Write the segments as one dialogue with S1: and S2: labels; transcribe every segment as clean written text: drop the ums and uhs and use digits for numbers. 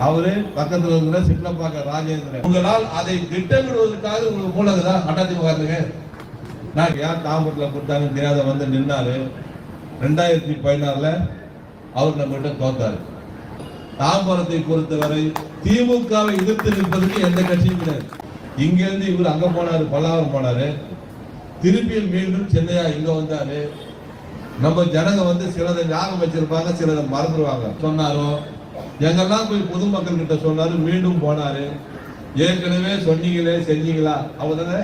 S1: அவரு பக்கத்துல இருக்கிற சிட்லப்பாக்க ராஜேந்திரன். உங்களால் அதை திட்டமிடுவதற்காக உங்களுக்கு மூலகுதா அதிமுக நான் யார் தாம்பரத்தில் கொடுத்தாங்க தெரியாத வந்து நின்னாரு. 2016 அவர் நம்ம கிட்ட தோத்தாரு. தாம்பரத்தை பொறுத்தவரை திமுகவை எதிர்த்து நிற்பதற்கு எந்த கட்சியும் கிடையாது. இங்க இருந்து இவர் அங்க போனாரு, பல்லாவரம் போனாரு, திருப்பி மீண்டும் சென்னையா இங்க வந்தாரு. நம்ம ஜனங்க வந்து சிலதை ஞாபகம் வச்சிருப்பாங்க, சிலதை மறந்துடுவாங்க. சொன்னாரோ எங்கெல்லாம் போய் பொதுமக்கள் கிட்ட சொன்னாரு, மீண்டும் போனாரு. ஏற்கனவே சொன்னீங்களே செஞ்சீங்களா அவதானே.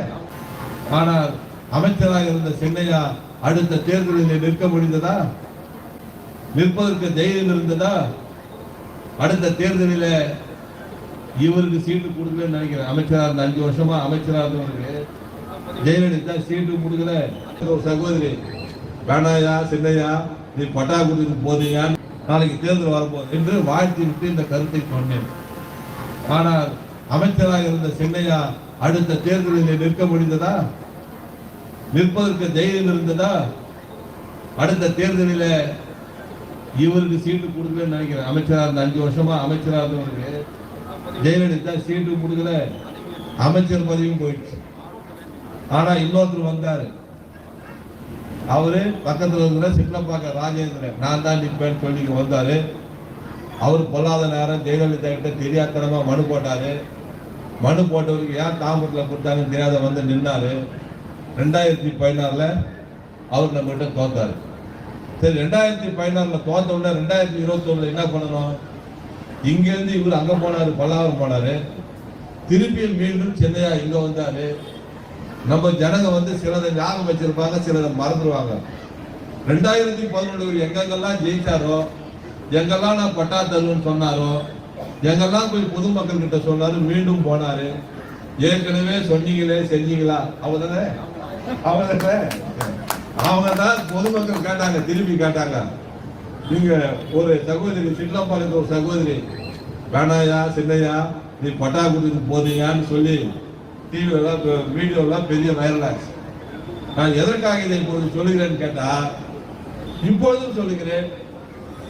S1: ஆனால் அமைச்சராக இருந்த சின்னையா அடுத்த தேர்தலில் நிற்க முடிந்ததா? நிற்பதற்கு தைரியம் இருந்ததா? அடுத்த தேர்தலில் இவருக்கு சீட்டு கொடுக்கலன்னு நினைக்கிறேன். அமைச்சராக இருந்த 5 வருஷமா அமைச்சராக இருந்தவருக்கு ஜெயலலிதா சீட்டு கொடுக்கல. ஒரு சகோதரி, வேணாயா சின்னையா நீ பட்டா கொடுத்து போதியா, நாளைக்கு தேர்தல் வரப்போகுது என்று வாழ்த்தி விட்டு இந்த கருத்தை சொன்னேன். ஆனால் அமைச்சராக இருந்த சின்னையா அடுத்த தேர்தலில் நிற்க முடிந்ததா? நிற்பதற்கு தைரியம் இருந்ததா? அடுத்த தேர்தலில் இவருக்கு சீட்டு கொடுக்கலன்னு நினைக்கிறேன். அமைச்சராக இருந்த 5 வருஷமா அமைச்சராக இருந்தவருக்கு ஜெயலலிதா சீட்டு கொடுக்கல, அமைச்சர் பதவியும் போயிடுச்சு. ஆனா இன்னொருத்தர் வந்தாரு, அவரு பக்கத்துல இருக்கிற சிட்லப்பாக்க ராஜேந்திரன், நான் தான் நிற்பேன்னு சொல்லி வந்தாரு. அவர் பொல்லாத நேரம் ஜெயலலிதா கிட்ட தெரியாதனமா மனு போட்டாரு. மனு போட்டவருக்கு ஏன் தாம்பரத்தில் கொடுத்தாங்கன்னு தெரியாத வந்து நின்னாரு. 2016 அவர் நம்ம கிட்ட தோத்தாரு. சரி, 2016 தோத்த உடனே 2021 என்ன பண்ணணும்? இங்க இருந்து இவர் அங்க போனாரு, பல்லாவரம் போனாரு, திருப்பி மீண்டும் சென்னையா இங்க வந்தாரு. நம்ம ஜனங்க வந்து சிலதை ஞாபகம் வச்சிருப்பாங்க, சிலதை மறந்துடுவாங்க. 2011 எங்கெங்கெல்லாம் ஜெயிச்சாரோ, எங்கெல்லாம் நான் பட்டா தருவேன்னு சொன்னாரோ, எங்கெல்லாம் போய் பொதுமக்கள் கிட்ட சொன்னாரு, மீண்டும் போனாரு. ஏற்கனவே சொன்னீங்களே செஞ்சீங்களா அவதானே. அவங்க தான் பொதுமக்கள் கேட்டாங்க, திருப்பி கேட்டாங்க. நீங்க ஒரு சகோதரி சிட்லப்பாளையத்து ஒரு சகோதரி, வேணாயா சின்னையா நீ பட்டா கொடுத்து போதீங்கன்னு சொல்லி டிவியெல்லாம் வீடியோலாம் பெரிய வைரல் ஆச்சு. நான் எதற்காக இதை இப்போது சொல்லுகிறேன்னு கேட்டா, இப்பொழுதும் சொல்லுகிறேன்,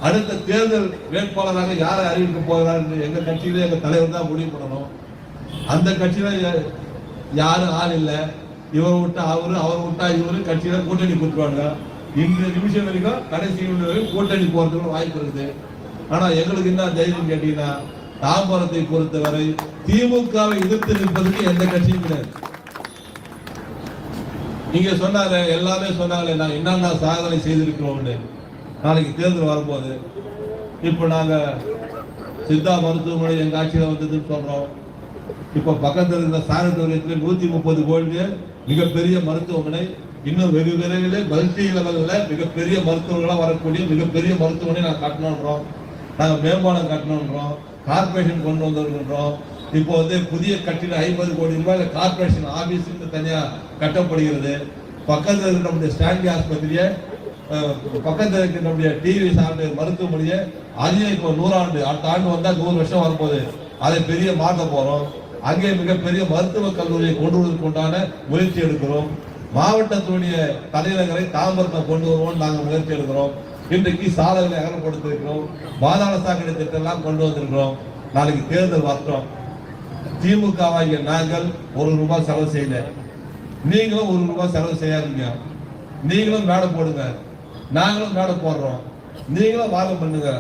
S1: அடுத்த தேர்தல் வேட்பாளராக யாரை அறிவிக்க போகிறார் எங்க கட்சியில எங்க தலைவர் தான் முடிவு பண்ணணும். அந்த கட்சியில யாரும் ஆள் இல்லை. இவர் விட்டா அவரு, அவர் விட்டா இவரு, கட்சியில கூட்டணி கொடுத்துருவாங்க. இந்த நிமிஷம் வரைக்கும் கடைசி வரைக்கும் கூட்டணி போறதுக்கு வாய்ப்பு இருக்குது. ஆனா எங்களுக்கு என்ன தைரியம் கேட்டீங்கன்னா, தாம்பரத்தை பொறுத்தவரை திமுகவை எதிர்த்து நிற்பதற்கு எந்த கட்சியும் கிடையாது. நீங்க சொன்னாங்க, எல்லாமே சொன்னாங்களே நான் என்னென்ன சாதனை செய்திருக்கிறோம்னு. நாளைக்கு தேர்தல் வரும்போது இப்ப நாங்க சித்தா மருத்துவமனை எங்க ஆட்சியில வந்ததுன்னு சொல்றோம். இப்ப பக்கத்தில் இருக்கிற சாரத்தோரியத்தில் 130 கோடி மிகப்பெரிய மருத்துவமனை, இன்னும் வெகு விரைவில் மல்டி லெவல்ல மிகப்பெரிய மருத்துவர்களா வரக்கூடிய மிகப்பெரிய மருத்துவமனை நாங்கள் கட்டணுன்றோம். நாங்கள் மேம்பாலம் கட்டணுன்றோம், கார்பரேஷன் கொண்டு வந்திருக்கின்றோம். இப்போ வந்து புதிய கட்டிட 50 கோடி ரூபாய் கார்பரேஷன் ஆபீஸ் தனியா கட்டப்படுகிறது. பக்கத்தில் இருக்கிற நம்முடைய ஸ்டான்லி ஆஸ்பத்திரியை, பக்கத்தில் இருக்கிற நம்முடைய டிவி சார்ந்த மருத்துவமனையை, அதையும் இப்போ 100 ஆண்டு, அடுத்த ஆண்டு வந்தா 100 வருஷம் வரும்போது அதை பெரிய மாற்ற போறோம். அங்கே மிகப்பெரிய மருத்துவக் கல்லூரியை கொண்டு வருவதற்கு உண்டான முயற்சி எடுக்கிறோம். மாவட்டத்துடைய தலைநகரை தாம்பரத்தை கொண்டு வருவோம் நாங்கள் முயற்சி எடுக்கிறோம். இன்றைக்கு சாலைகளை அகலப்படுத்திருக்கிறோம், பாதாள சாக்கடை திட்டம் கொண்டு வந்திருக்கிறோம். நாளைக்கு தேர்தல் வரட்டும். திமுகவாகிய நாங்கள் 1 ரூபாய் செலவு செய்யல, நீங்களும் 1 ரூபாய் செலவு செய்யாதீங்க. நீங்களும் மேடை போடுங்க, நாங்களும் மேடை போடுறோம். நீங்களும் வாதம் பண்ணுங்க,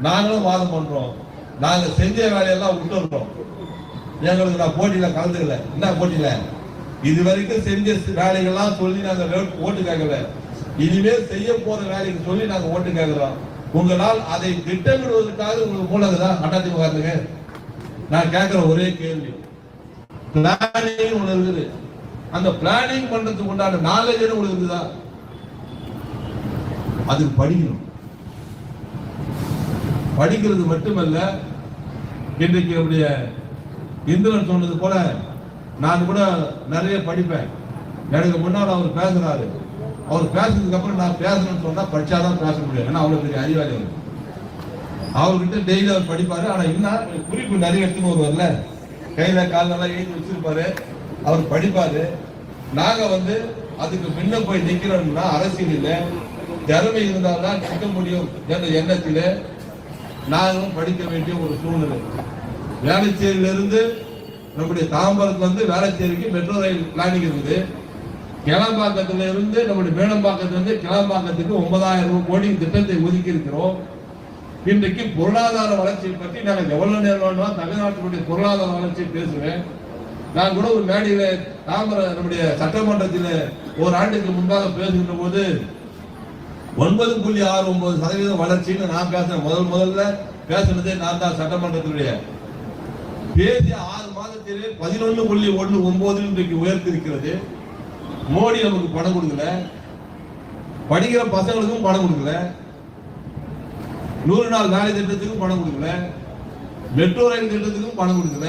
S1: நாங்களும் வாதம் பண்றோம். நாங்க செஞ்ச வேலையெல்லாம் விட்டுறோம். எங்களுக்கு நான் போட்டியில கலந்துக்கல. என்ன போட்டியில? இது வரைக்கும் செஞ்ச வேலைகள்லாம் சொல்லி நாங்க ஓட்டு கேட்கல. இனிமேல் செய்ய போற வேலைக்கு சொல்லி நாங்க ஓட்டு கேட்கிறோம். உங்களால் அதை திட்டமிடுவதற்காக உங்களுக்கு மூலகுதா அதிமுக? நான் கேட்கிற ஒரே கேள்வி, பிளானிங் ஒண்ணு இருக்குது. அந்த பிளானிங் பண்றதுக்கு உண்டான நாலேஜ் உங்களுக்கு இருக்குதா? அதுக்கு படிக்கணும். படிக்கிறது மட்டுமல்ல, இன்றைக்கு நம்முடைய இந்திரன் சொன்னது போல நான் கூட நிறைய படிப்பேன். எனக்கு முன்னால் அவர் பேசுறாரு, அவர் பேசுறதுக்கு அப்புறம் நான் பேசணும்னு சொன்னா படிச்சாதான் பேச முடியும். ஏன்னா அவ்வளவு பெரிய அறிவாளி அவர். அவர்கிட்ட டெய்லி அவர் படிப்பாரு. ஆனா இன்னும் குறிப்பு நிறைய எடுத்துன்னு வருவார்ல, கையில காலெல்லாம் எழுதி வச்சிருப்பாரு, அவர் படிப்பாரு. நாங்க வந்து அதுக்கு முன்ன போய் நிக்கிறோம்னா அரசியலில் திறமை இருந்தால்தான் நிற்க முடியும் என்ற எண்ணத்திலே நாங்களும் படிக்க வேண்டிய ஒரு சூழ்நிலை. வேளச்சேரியிலிருந்து நம்முடைய தாம்பரத்துல இருந்து வேளச்சேரிக்கு மெட்ரோ ரயில் பிளானிங் இருக்குது. கிளம்பாக்கத்துல இருந்து நம்முடைய மேடம்பாக்கத்துல இருந்து கிளம்பாக்கத்துக்கு 9,000 கோடி திட்டத்தை ஒதுக்கி இருக்கிறோம். இன்றைக்கு பொருளாதார வளர்ச்சியை பற்றி நாங்கள் எவ்வளவு நேரம் தமிழ்நாட்டினுடைய பொருளாதார வளர்ச்சியை பேசுவேன். நான் கூட ஒரு மேடையில நம்முடைய சட்டமன்றத்தில் ஒரு ஆண்டுக்கு முன்பாக பேசுகின்ற போது 9.69% வளர்ச்சின்னு நான் பேசுறேன். முதல்ல பேசுனதே நான் தான் சட்டமன்றத்தினுடைய பேசிய 6 மாதத்திலே 11.19 இன்றைக்கு உயர்த்திருக்கிறது. மோடி நமக்கு பணம் கொடுக்கல, படிக்கிற பசங்களுக்கும் பணம் கொடுக்கல, 100 நாள் வேலை திட்டத்துக்கும் பணம் கொடுக்கல, மெட்ரோ ரயில் திட்டத்துக்கும் பணம் கொடுக்கல,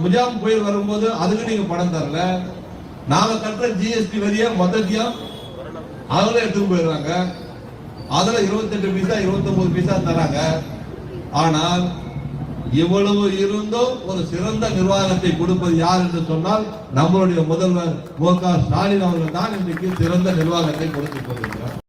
S1: முஜாம் புயல் வரும்போது அதுக்கு நீங்க பணம் தரல. நாம கட்டுற ஜிஎஸ்டி வரியா மொத்தத்தையும் அதுல எடுத்து போயிடுறாங்க. அதுல 28 பைசா 29 பைசா தராங்க. ஆனால் இவ்வளவு இருந்தும் ஒரு சிறந்த நிர்வாகத்தை கொடுப்பது யார் என்று சொன்னால் நம்மளுடைய முதல்வர் மு.க. ஸ்டாலின் அவர்கள் தான் இன்றைக்கு சிறந்த நிர்வாகத்தை கொடுத்து கொண்டிருக்கிறார்.